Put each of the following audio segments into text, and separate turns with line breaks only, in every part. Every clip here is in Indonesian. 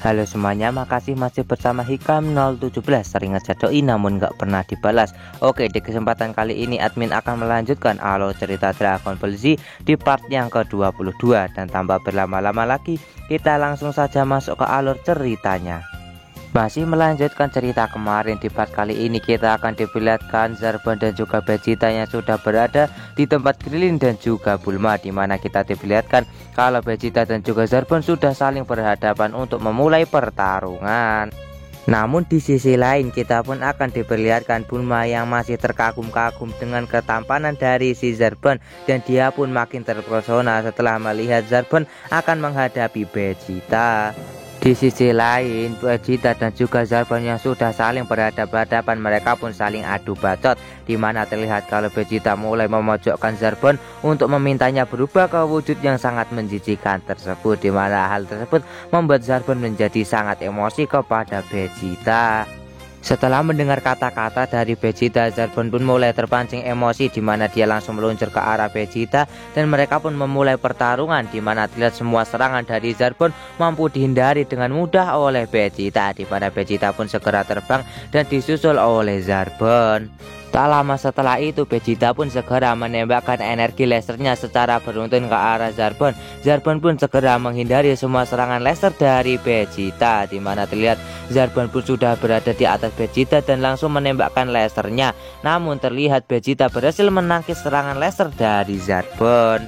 Halo semuanya, makasih masih bersama Hikam 017. Sering ngechat doi namun gak pernah dibalas. Oke, di kesempatan kali ini admin akan melanjutkan alur cerita Dragon Ball Z di part yang ke-22. Dan tanpa berlama-lama lagi, kita langsung saja masuk ke alur ceritanya. Masih melanjutkan cerita kemarin, di part kali ini kita akan diperlihatkan Zarbon dan juga Vegeta yang sudah berada di tempat Krillin dan juga Bulma, di mana kita diperlihatkan kalau Vegeta dan juga Zarbon sudah saling berhadapan untuk memulai pertarungan. Namun di sisi lain kita pun akan diperlihatkan Bulma yang masih terkagum-kagum dengan ketampanan dari si Zarbon, dan dia pun makin terpesona setelah melihat Zarbon akan menghadapi Vegeta. Di sisi lain, Vegeta dan juga Zarbon yang sudah saling berhadapan-hadapan, mereka pun saling adu bacot, di mana terlihat kalau Vegeta mulai memojokkan Zarbon untuk memintanya berubah ke wujud yang sangat menjijikan tersebut, di mana hal tersebut membuat Zarbon menjadi sangat emosi kepada Vegeta. Setelah mendengar kata-kata dari Vegeta, Zarbon pun mulai terpancing emosi, di mana dia langsung meluncur ke arah Vegeta dan mereka pun memulai pertarungan, di mana terlihat semua serangan dari Zarbon mampu dihindari dengan mudah oleh Vegeta, di mana Vegeta pun segera terbang dan disusul oleh Zarbon. Tak lama setelah itu Vegeta pun segera menembakkan energi lasernya secara beruntun ke arah Zarbon. Zarbon pun segera menghindari semua serangan laser dari Vegeta, di mana terlihat Zarbon pun sudah berada di atas Vegeta dan langsung menembakkan lasernya. Namun terlihat Vegeta berhasil menangkis serangan laser dari Zarbon.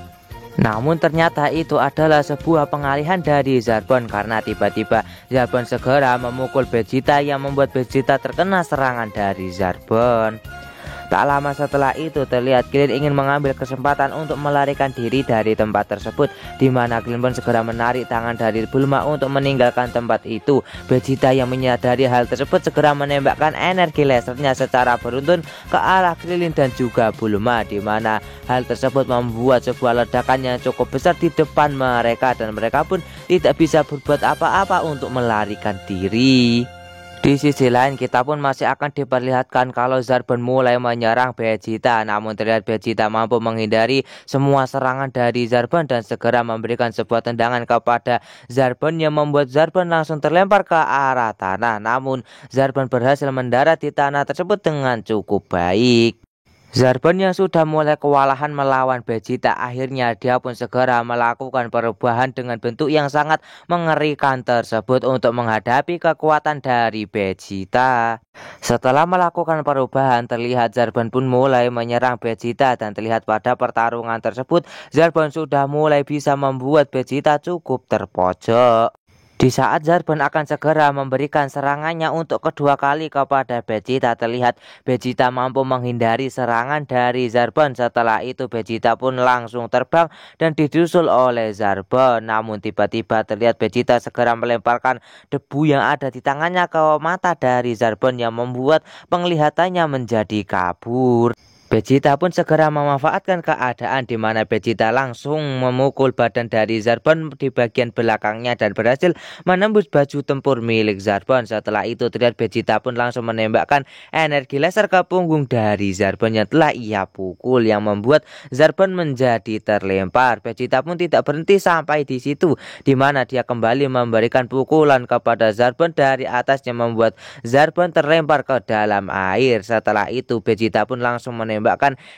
Namun ternyata itu adalah sebuah pengalihan dari Zarbon, karena tiba-tiba Zarbon segera memukul Vegeta yang membuat Vegeta terkena serangan dari Zarbon. Tak lama setelah itu terlihat Krillin ingin mengambil kesempatan untuk melarikan diri dari tempat tersebut, di mana Krillin pun segera menarik tangan dari Bulma untuk meninggalkan tempat itu. Vegeta yang menyadari hal tersebut segera menembakkan energi lasernya secara beruntun ke arah Krillin dan juga Bulma, di mana hal tersebut membuat sebuah ledakan yang cukup besar di depan mereka dan mereka pun tidak bisa berbuat apa-apa untuk melarikan diri. Di sisi lain kita pun masih akan diperlihatkan kalau Zarbon mulai menyerang Vegeta, namun terlihat Vegeta mampu menghindari semua serangan dari Zarbon dan segera memberikan sebuah tendangan kepada Zarbon yang membuat Zarbon langsung terlempar ke arah tanah. Namun Zarbon berhasil mendarat di tanah tersebut dengan cukup baik. Zarbon yang sudah mulai kewalahan melawan Vegeta, akhirnya dia pun segera melakukan perubahan dengan bentuk yang sangat mengerikan tersebut untuk menghadapi kekuatan dari Vegeta. Setelah melakukan perubahan, terlihat Zarbon pun mulai menyerang Vegeta dan terlihat pada pertarungan tersebut Zarbon sudah mulai bisa membuat Vegeta cukup terpojok. Di saat Zarbon akan segera memberikan serangannya untuk kedua kali kepada Vegeta, terlihat Vegeta mampu menghindari serangan dari Zarbon. Setelah itu Vegeta pun langsung terbang dan disusul oleh Zarbon. Namun tiba-tiba terlihat Vegeta segera melemparkan debu yang ada di tangannya ke mata dari Zarbon yang membuat penglihatannya menjadi kabur. Vegeta pun segera memanfaatkan keadaan, di mana Vegeta langsung memukul badan dari Zarbon di bagian belakangnya dan berhasil menembus baju tempur milik Zarbon. Setelah itu terlihat Vegeta pun langsung menembakkan energi laser ke punggung dari Zarbon yang telah ia pukul, yang membuat Zarbon menjadi terlempar. Vegeta pun tidak berhenti sampai di situ, di mana dia kembali memberikan pukulan kepada Zarbon dari atas yang membuat Zarbon terlempar ke dalam air. Setelah itu Vegeta pun langsung menembakkan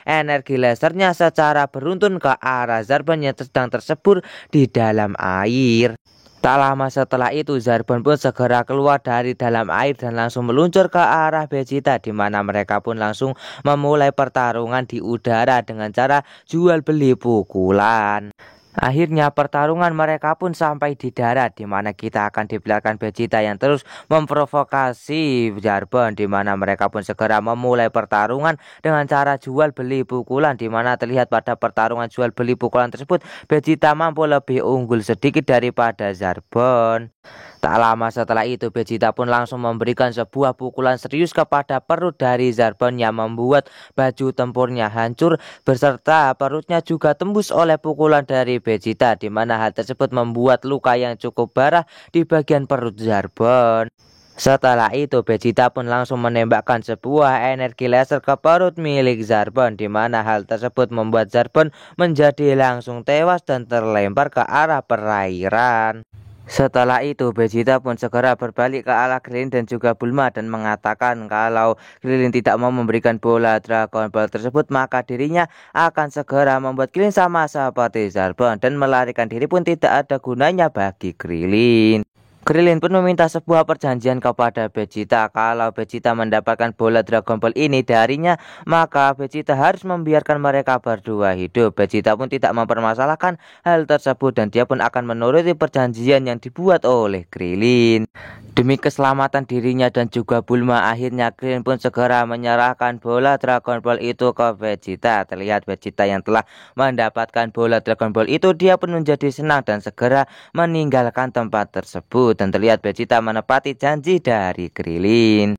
energi lasernya secara beruntun ke arah Zarbon yang sedang tersebur di dalam air. Tak lama setelah itu Zarbon pun segera keluar dari dalam air dan langsung meluncur ke arah Vegeta, di mana mereka pun langsung memulai pertarungan di udara dengan cara jual beli pukulan. Akhirnya pertarungan mereka pun sampai di darat, di mana kita akan diperlihatkan Vegeta yang terus memprovokasi Zarbon, di mana mereka pun segera memulai pertarungan dengan cara jual beli pukulan, di mana terlihat pada pertarungan jual beli pukulan tersebut Vegeta mampu lebih unggul sedikit daripada Zarbon. Tak lama setelah itu Vegeta pun langsung memberikan sebuah pukulan serius kepada perut dari Zarbon yang membuat baju tempurnya hancur beserta perutnya juga tembus oleh pukulan dari Vegeta, di mana hal tersebut membuat luka yang cukup parah di bagian perut Zarbon. Setelah itu Vegeta pun langsung menembakkan sebuah energi laser ke perut milik Zarbon, di mana hal tersebut membuat Zarbon menjadi langsung tewas dan terlempar ke arah perairan. Setelah itu Vegeta pun segera berbalik ke arah Krillin dan juga Bulma dan mengatakan kalau Krillin tidak mau memberikan bola Dragon Ball tersebut, maka dirinya akan segera membuat Krillin sama seperti Zarbon dan melarikan diri pun tidak ada gunanya bagi Krillin. Krillin pun meminta sebuah perjanjian kepada Vegeta. Kalau Vegeta mendapatkan bola Dragon Ball ini darinya, maka Vegeta harus membiarkan mereka berdua hidup. Vegeta pun tidak mempermasalahkan hal tersebut dan dia pun akan menuruti perjanjian yang dibuat oleh Krillin. Demi keselamatan dirinya dan juga Bulma, akhirnya Krillin pun segera menyerahkan bola Dragon Ball itu ke Vegeta. Terlihat Vegeta yang telah mendapatkan bola Dragon Ball itu, dia pun menjadi senang dan segera meninggalkan tempat tersebut. Dan terlihat Vegeta menepati janji dari Krillin.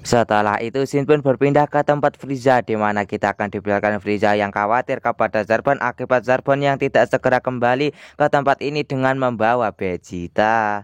Setelah itu Shin pun berpindah ke tempat Frieza, di mana kita akan dibiarkan Frieza yang khawatir kepada Zarbon akibat Zarbon yang tidak segera kembali ke tempat ini dengan membawa Vegeta.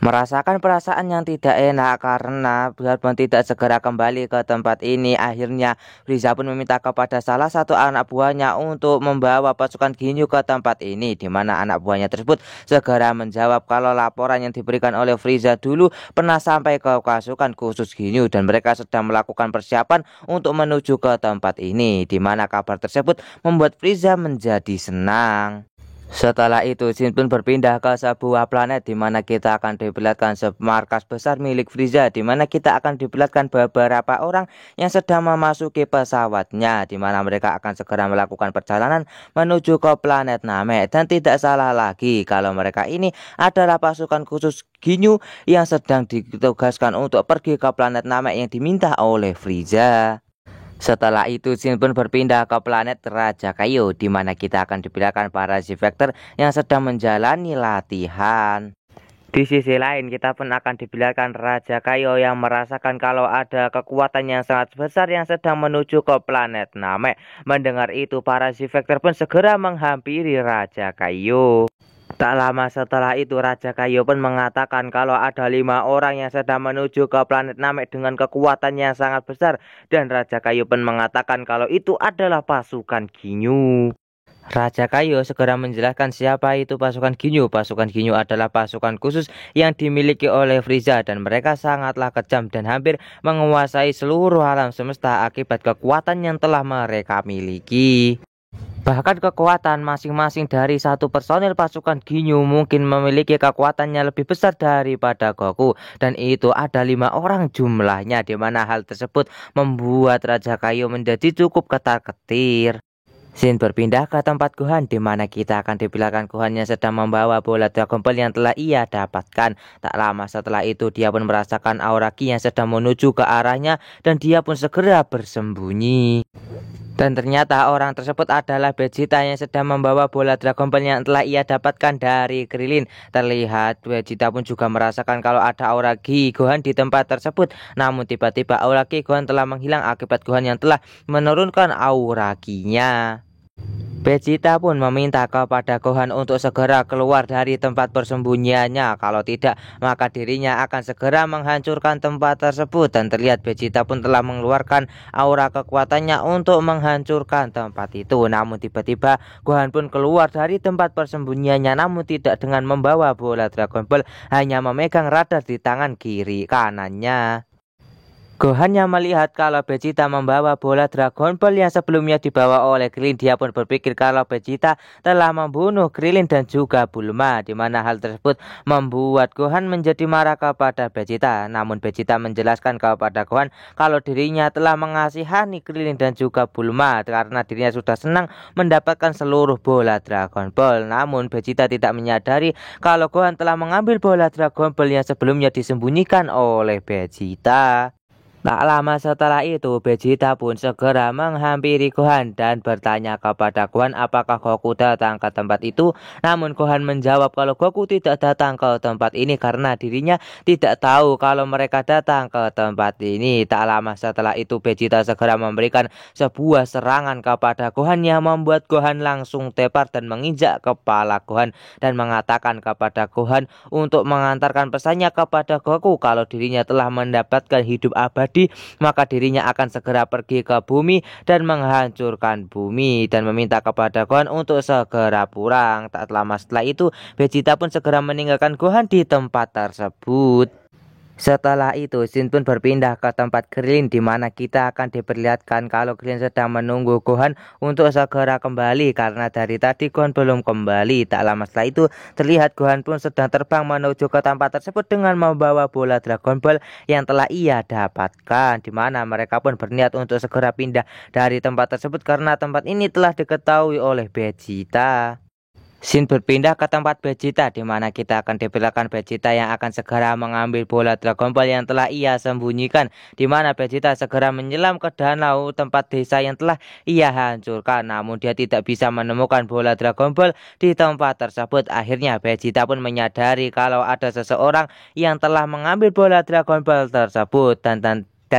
Merasakan perasaan yang tidak enak karena Zarbon tidak segera kembali ke tempat ini, akhirnya Frieza pun meminta kepada salah satu anak buahnya untuk membawa pasukan Ginyu ke tempat ini, di mana anak buahnya tersebut segera menjawab kalau laporan yang diberikan oleh Frieza dulu pernah sampai ke pasukan khusus Ginyu dan mereka sedang melakukan persiapan untuk menuju ke tempat ini, di mana kabar tersebut membuat Frieza menjadi senang. Setelah itu Shin pun berpindah ke sebuah planet di mana kita akan diperlihatkan markas besar milik Frieza, di mana kita akan diperlihatkan beberapa orang yang sedang memasuki pesawatnya, di mana mereka akan segera melakukan perjalanan menuju ke planet Namek. Dan tidak salah lagi kalau mereka ini adalah pasukan khusus Ginyu yang sedang ditugaskan untuk pergi ke planet Namek yang diminta oleh Frieza. Setelah itu Shin pun berpindah ke planet Raja Kaio, di mana kita akan diperlihatkan para Z-Factor yang sedang menjalani latihan. Di sisi lain kita pun akan diperlihatkan Raja Kaio yang merasakan kalau ada kekuatan yang sangat besar yang sedang menuju ke planet Namek. Mendengar itu para Z-Factor pun segera menghampiri Raja Kaio. Tak lama setelah itu Raja Kaio pun mengatakan kalau ada 5 orang yang sedang menuju ke planet Namek dengan kekuatan yang sangat besar, dan Raja Kaio pun mengatakan kalau itu adalah pasukan Ginyu. Raja Kaio segera menjelaskan siapa itu pasukan Ginyu. Pasukan Ginyu adalah pasukan khusus yang dimiliki oleh Frieza dan mereka sangatlah kejam dan hampir menguasai seluruh alam semesta akibat kekuatan yang telah mereka miliki. Bahkan kekuatan masing-masing dari satu personil pasukan Ginyu mungkin memiliki kekuatannya lebih besar daripada Goku, dan itu ada 5 orang jumlahnya, di mana hal tersebut membuat Raja Kaio menjadi cukup ketar-ketir. Shin berpindah ke tempat Gohan, di mana kita akan dibilangkan Gohan yang sedang membawa bola Dragon Ball yang telah ia dapatkan. Tak lama setelah itu dia pun merasakan aura Ki yang sedang menuju ke arahnya dan dia pun segera bersembunyi. Dan ternyata orang tersebut adalah Vegeta yang sedang membawa bola Dragon Ball yang telah ia dapatkan dari Krillin. Terlihat Vegeta pun juga merasakan kalau ada aura Ki Gohan di tempat tersebut. Namun tiba-tiba aura Ki Gohan telah menghilang akibat Gohan yang telah menurunkan aura Ki-nya. Vegeta pun meminta kepada Gohan untuk segera keluar dari tempat persembunyiannya. Kalau tidak, maka dirinya akan segera menghancurkan tempat tersebut. Dan terlihat Vegeta pun telah mengeluarkan aura kekuatannya untuk menghancurkan tempat itu. Namun tiba-tiba Gohan pun keluar dari tempat persembunyiannya, namun tidak dengan membawa bola Dragon Ball, hanya memegang radar di tangan kiri kanannya. Gohan yang melihat kalau Vegeta membawa bola Dragon Ball yang sebelumnya dibawa oleh Krillin, dia pun berpikir kalau Vegeta telah membunuh Krillin dan juga Bulma, di mana hal tersebut membuat Gohan menjadi marah kepada Vegeta. Namun Vegeta menjelaskan kepada Gohan kalau dirinya telah mengasihani Krillin dan juga Bulma karena dirinya sudah senang mendapatkan seluruh bola Dragon Ball. Namun Vegeta tidak menyadari kalau Gohan telah mengambil bola Dragon Ball yang sebelumnya disembunyikan oleh Vegeta. Tak lama setelah itu, Vegeta pun segera menghampiri Gohan dan bertanya kepada Gohan apakah Goku datang ke tempat itu. Namun Gohan menjawab kalau Goku tidak datang ke tempat ini karena dirinya tidak tahu kalau mereka datang ke tempat ini. Tak lama setelah itu, Vegeta segera memberikan sebuah serangan kepada Gohan yang membuat Gohan langsung tepar dan menginjak kepala Gohan dan mengatakan kepada Gohan untuk mengantarkan pesannya kepada Goku kalau dirinya telah mendapatkan hidup abadi terjadi, maka dirinya akan segera pergi ke bumi dan menghancurkan bumi dan meminta kepada Gohan untuk segera pulang. Tak lama setelah itu, Vegeta pun segera meninggalkan Gohan di tempat tersebut. Setelah itu, Shin pun berpindah ke tempat Krillin, di mana kita akan diperlihatkan kalau Krillin sedang menunggu Gohan untuk segera kembali karena dari tadi Gohan belum kembali. Tak lama setelah itu, terlihat Gohan pun sedang terbang menuju ke tempat tersebut dengan membawa bola Dragon Ball yang telah ia dapatkan, di mana mereka pun berniat untuk segera pindah dari tempat tersebut karena tempat ini telah diketahui oleh Vegeta. Shin berpindah ke tempat Vegeta, di mana kita akan diperlihatkan Vegeta yang akan segera mengambil bola Dragon Ball yang telah ia sembunyikan, di mana Vegeta segera menyelam ke danau tempat desa yang telah ia hancurkan. Namun dia tidak bisa menemukan bola Dragon Ball di tempat tersebut. Akhirnya Vegeta pun menyadari kalau ada seseorang yang telah mengambil bola Dragon Ball tersebut dan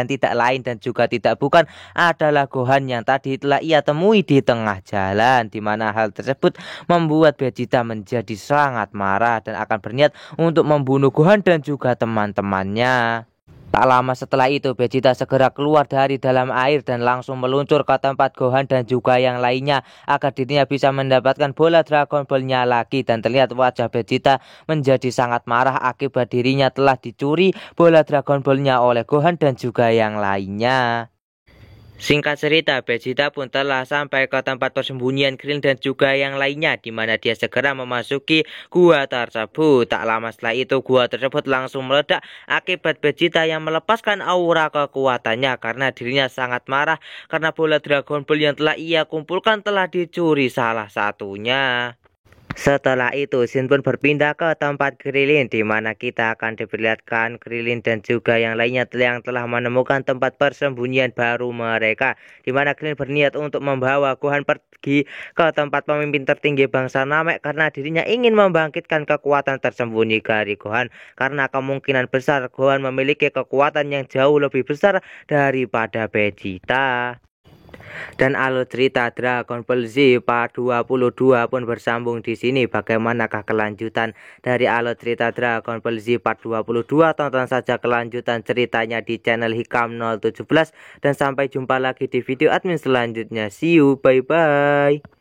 tidak lain dan juga tidak bukan adalah Gohan yang tadi telah ia temui di tengah jalan, di mana hal tersebut membuat Vegeta menjadi sangat marah dan akan berniat untuk membunuh Gohan dan juga teman-temannya. Tak lama setelah itu, Vegeta segera keluar dari dalam air dan langsung meluncur ke tempat Gohan dan juga yang lainnya agar dirinya bisa mendapatkan bola Dragon Ball-nya lagi. Dan terlihat wajah Vegeta menjadi sangat marah akibat dirinya telah dicuri bola Dragon Ball-nya oleh Gohan dan juga yang lainnya. Singkat cerita, Vegeta pun telah sampai ke tempat persembunyian Krillin dan juga yang lainnya, di mana dia segera memasuki gua tersebut. Tak lama setelah itu, gua tersebut langsung meledak akibat Vegeta yang melepaskan aura kekuatannya karena dirinya sangat marah karena bola Dragon Ball yang telah ia kumpulkan telah dicuri salah satunya. Setelah itu, Shin pun berpindah ke tempat Krillin, di mana kita akan diperlihatkan Krillin dan juga yang lainnya yang telah menemukan tempat persembunyian baru mereka, di mana Krillin berniat untuk membawa Gohan pergi ke tempat pemimpin tertinggi bangsa Namek karena dirinya ingin membangkitkan kekuatan tersembunyi dari Gohan, karena kemungkinan besar Gohan memiliki kekuatan yang jauh lebih besar daripada Vegeta. Dan alur cerita Dragon Ball Z Part 22 pun bersambung di sini. Bagaimanakah kelanjutan dari alur cerita Dragon Ball Z Part 22? Tonton saja kelanjutan ceritanya di channel Hikam 017 dan sampai jumpa lagi di video admin selanjutnya. See you, bye bye.